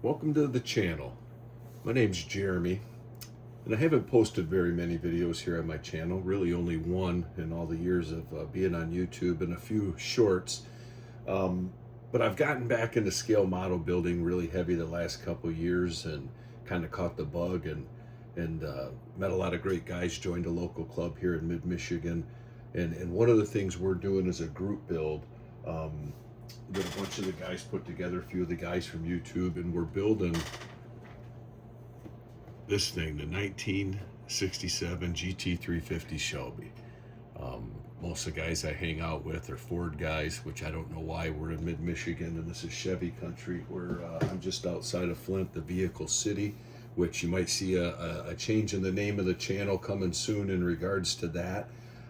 Welcome to the channel. My name's Jeremy, and I haven't posted very many videos here on my channel, really only one in all the years of being on YouTube and a few shorts. But I've gotten back into scale model building really heavy the last couple years and kind of caught the bug and met a lot of great guys, joined a local club here in mid-Michigan. And one of the things we're doing is a group build. That a bunch of the guys put together, a few of the guys from YouTube, and we're building this thing, the 1967 GT-350 Shelby. Most of the guys I hang out with are Ford guys, which I don't know why. We're in mid-Michigan, and this is Chevy country. I'm just outside of Flint, the vehicle city, which you might see a change in the name of the channel coming soon in regards to that.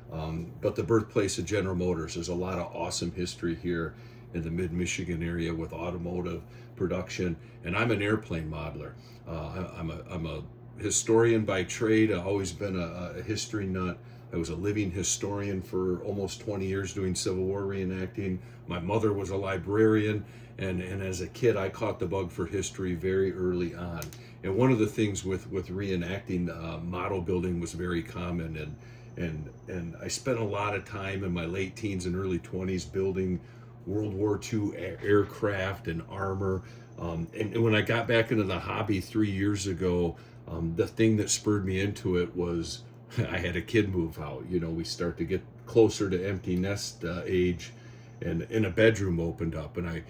But the birthplace of General Motors. There's a lot of awesome history here in the mid-Michigan area with automotive production, and I'm an airplane modeler. I'm a historian by trade. I've always been a history nut. I was a living historian for almost 20 years doing Civil War reenacting. My mother was a librarian, and as a kid I caught the bug for history very early on. And one of the things with reenacting, model building was very common, and I spent a lot of time in my late teens and early 20s building World War II aircraft and armor. And when I got back into the hobby 3 years ago, the thing that spurred me into it was I had a kid move out. You know, we start to get closer to empty nest age, and a bedroom opened up. And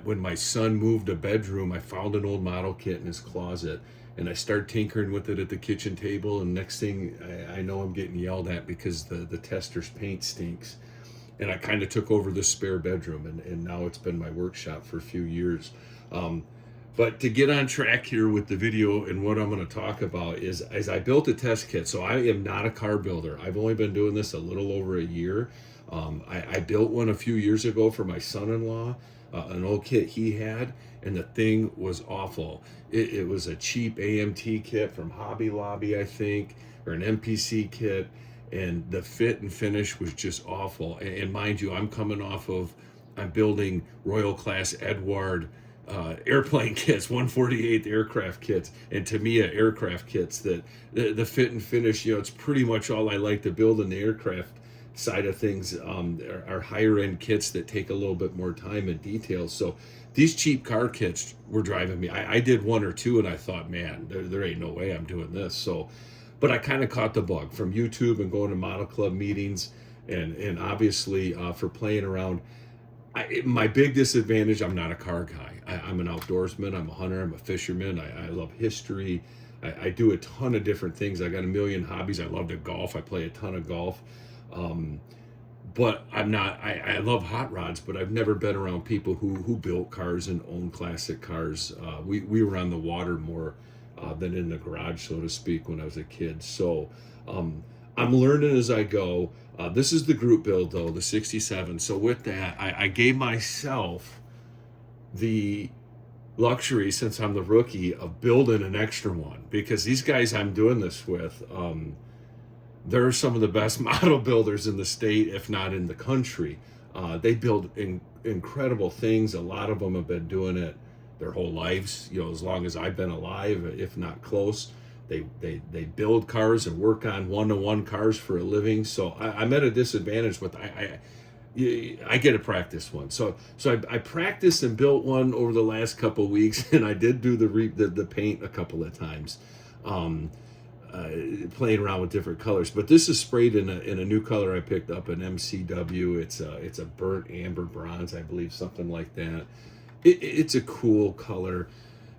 when my son moved a bedroom, I found an old model kit in his closet, and I started tinkering with it at the kitchen table. And next thing I know, I'm getting yelled at because the tester's paint stinks. And I kind of took over this spare bedroom, and now it's been my workshop for a few years. But to get on track here with the video and what I'm going to talk about is I built a test kit. So I am not a car builder. I've only been doing this a little over a year. I built one a few years ago for my son-in-law, an old kit he had, and the thing was awful. It was a cheap AMT kit from Hobby Lobby, I think, or an MPC kit. And the fit and finish was just awful. And mind you, I'm building Royal Class Edward airplane kits, 148th aircraft kits, and Tamiya aircraft kits. That the fit and finish, it's pretty much all I like to build in the aircraft side of things. Are higher end kits that take a little bit more time and detail. So these cheap car kits were driving me. I did one or two, and I thought, man, there ain't no way I'm doing this. But I kind of caught the bug from YouTube and going to model club meetings, and obviously for playing around. My big disadvantage, I'm not a car guy. I'm an outdoorsman, I'm a hunter, I'm a fisherman, I love history. I do a ton of different things. I got a million hobbies. I love to golf. I play a ton of golf. But I'm not, I love hot rods, but I've never been around people who built cars and own classic cars. We were on the water more than in the garage, so to speak, when I was a kid. So I'm learning as I go. This is the group build, though, the 67. So with that, I gave myself the luxury, since I'm the rookie, of building an extra one, because these guys I'm doing this with, they're some of the best model builders in the state, if not in the country. They build incredible things. A lot of them have been doing it their whole lives, as long as I've been alive, if not close. They build cars and work on one-to-one cars for a living. So I'm at a disadvantage, but I get to practice one. So I practiced and built one over the last couple of weeks, and I did do the paint a couple of times, playing around with different colors. But this is sprayed in a new color I picked up, an MCW. It's a burnt amber bronze, I believe, something like that. It's a cool color.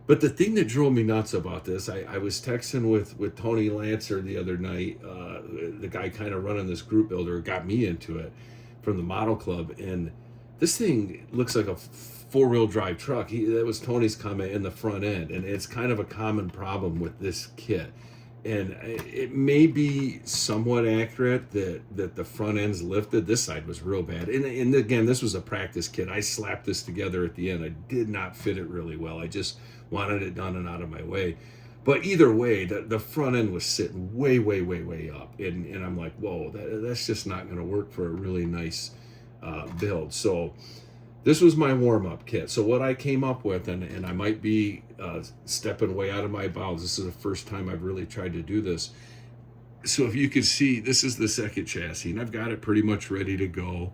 But the thing that drove me nuts about this, I was texting with Tony Lancer the other night, the guy kind of running this group builder, got me into it from the model club. And this thing looks like a four-wheel drive truck. That was Tony's comment in the front end. And it's kind of a common problem with this kit. And it may be somewhat accurate that the front end's lifted. This side was real bad. And again, this was a practice kit. I slapped this together at the end. I did not fit it really well. I just wanted it done and out of my way. But either way, the front end was sitting way, way, way, way up. And I'm like, whoa, that's just not going to work for a really nice build. So this was my warm-up kit. So what I came up with, and I might be stepping way out of my bounds. This is the first time I've really tried to do this. So if you can see, this is the second chassis, and I've got it pretty much ready to go.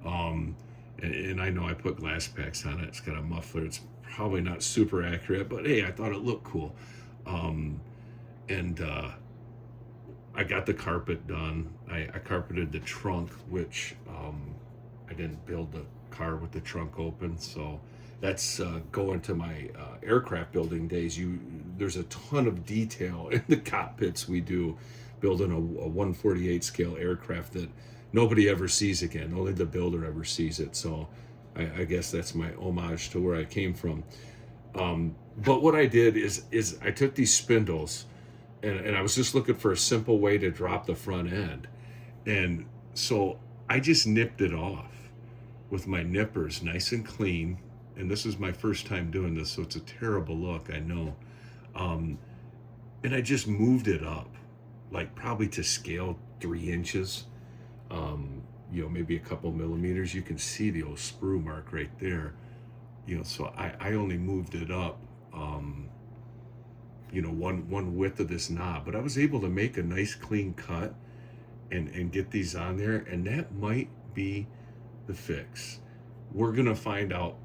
And I know I put glass packs on it. It's got a muffler. It's probably not super accurate, but hey, I thought it looked cool. And I got the carpet done. I carpeted the trunk, which I didn't build the car with the trunk open, so that's going to my aircraft building days. There's a ton of detail in the cockpits we do, building a 1/48 scale aircraft that nobody ever sees again. Only the builder ever sees it. So I guess that's my homage to where I came from. But what I did is I took these spindles, and I was just looking for a simple way to drop the front end. And so I just nipped it off with my nippers, nice and clean. And this is my first time doing this, so it's a terrible look, I know. And I just moved it up, like probably to scale 3 inches, maybe a couple millimeters. You can see the old sprue mark right there. So I only moved it up, one width of this knob, but I was able to make a nice clean cut and get these on there, and that might be the fix. We're gonna find out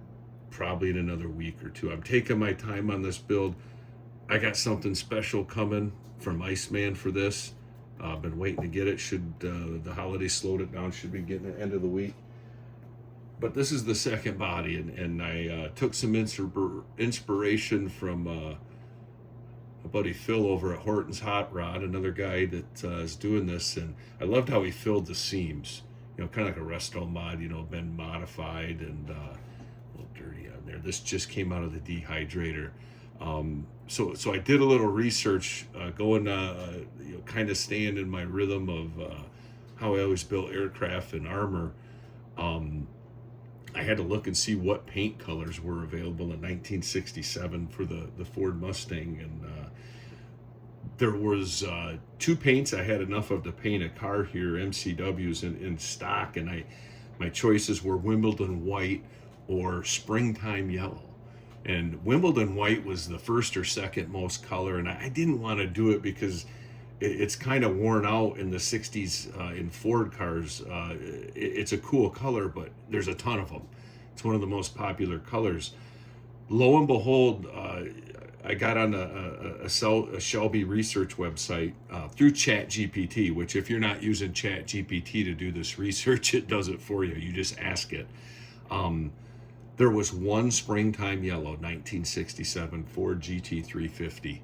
probably in another week or two. I'm taking my time on this build. I got something special coming from Iceman for this. I've been waiting to get it. Should the holidays slowed it down, should be getting it end of the week. But this is the second body, and I took some inspiration from a buddy Phil over at Horton's Hot Rod, another guy that is doing this, and I loved how he filled the seams. Kind of like a resto mod, been modified and a little dirty on there. This just came out of the dehydrator. So I did a little research, going, kind of staying in my rhythm of how I always built aircraft and armor. I had to look and see what paint colors were available in 1967 for the Ford Mustang, and there was 2 paints I had enough of to paint a car here, MCWs in stock, and my choices were Wimbledon white or springtime yellow. And Wimbledon white was the first or second most color, and I didn't want to do it because it's kind of worn out in the 60s in Ford cars. It's a cool color, but there's a ton of them. It's one of the most popular colors. Lo and behold, I got on a Shelby research website through ChatGPT, which if you're not using ChatGPT to do this research, it does it for you. You just ask it. There was one springtime yellow 1967 Ford GT-350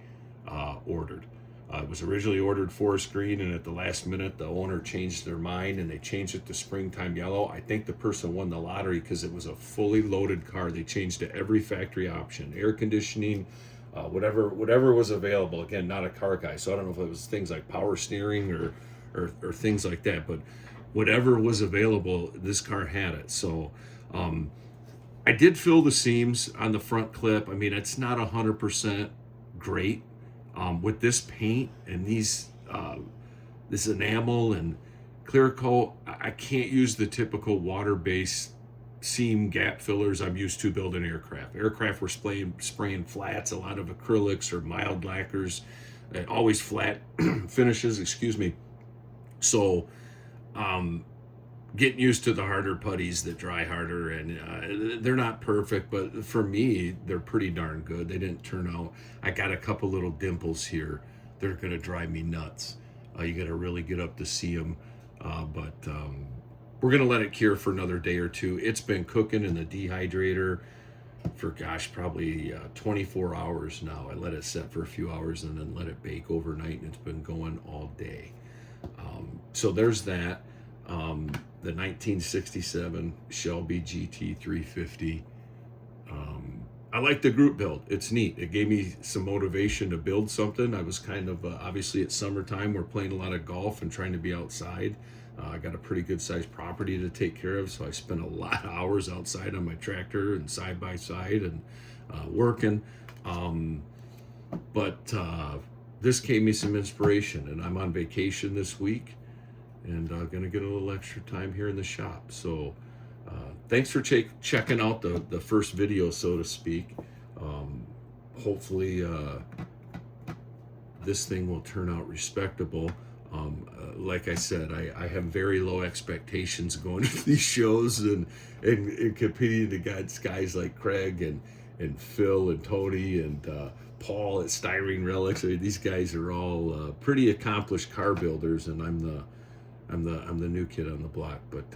ordered. It was originally ordered forest green, and at the last minute, the owner changed their mind and they changed it to springtime yellow. I think the person won the lottery because it was a fully loaded car. They changed to every factory option, air conditioning, whatever was available. Again, not a car guy, so I don't know if it was things like power steering or things like that, but whatever was available, this car had it. So I did fill the seams on the front clip. I mean, it's not 100% great. With this paint and this enamel and clear coat, I can't use the typical water-based seam gap fillers I'm used to building aircraft. Aircraft were spraying flats, a lot of acrylics or mild lacquers, always flat finishes, excuse me. So getting used to the harder putties that dry harder, and they're not perfect, but for me, they're pretty darn good. They didn't turn out. I got a couple little dimples here. They're going to drive me nuts. You got to really get up to see them. But we're going to let it cure for another day or two. It's been cooking in the dehydrator for, probably 24 hours now. I let it set for a few hours and then let it bake overnight, and it's been going all day. So there's that. The 1967 Shelby GT-350. I like the group build. It's neat. It gave me some motivation to build something. I was kind of, obviously it's summertime. We're playing a lot of golf and trying to be outside. I got a pretty good sized property to take care of, so I spent a lot of hours outside on my tractor and side by side and working. But this gave me some inspiration, and I'm on vacation this week, and going to get a little extra time here in the shop. So thanks for checking out the first video, so to speak. Hopefully this thing will turn out respectable. Like I said, I have very low expectations going to these shows and competing against guys like Craig and Phil and Tony and Paul at Styrene Relics. I mean, these guys are all pretty accomplished car builders, and I'm the new kid on the block. But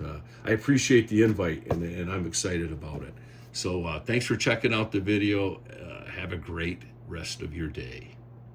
I appreciate the invite, and I'm excited about it. So thanks for checking out the video. Have a great rest of your day.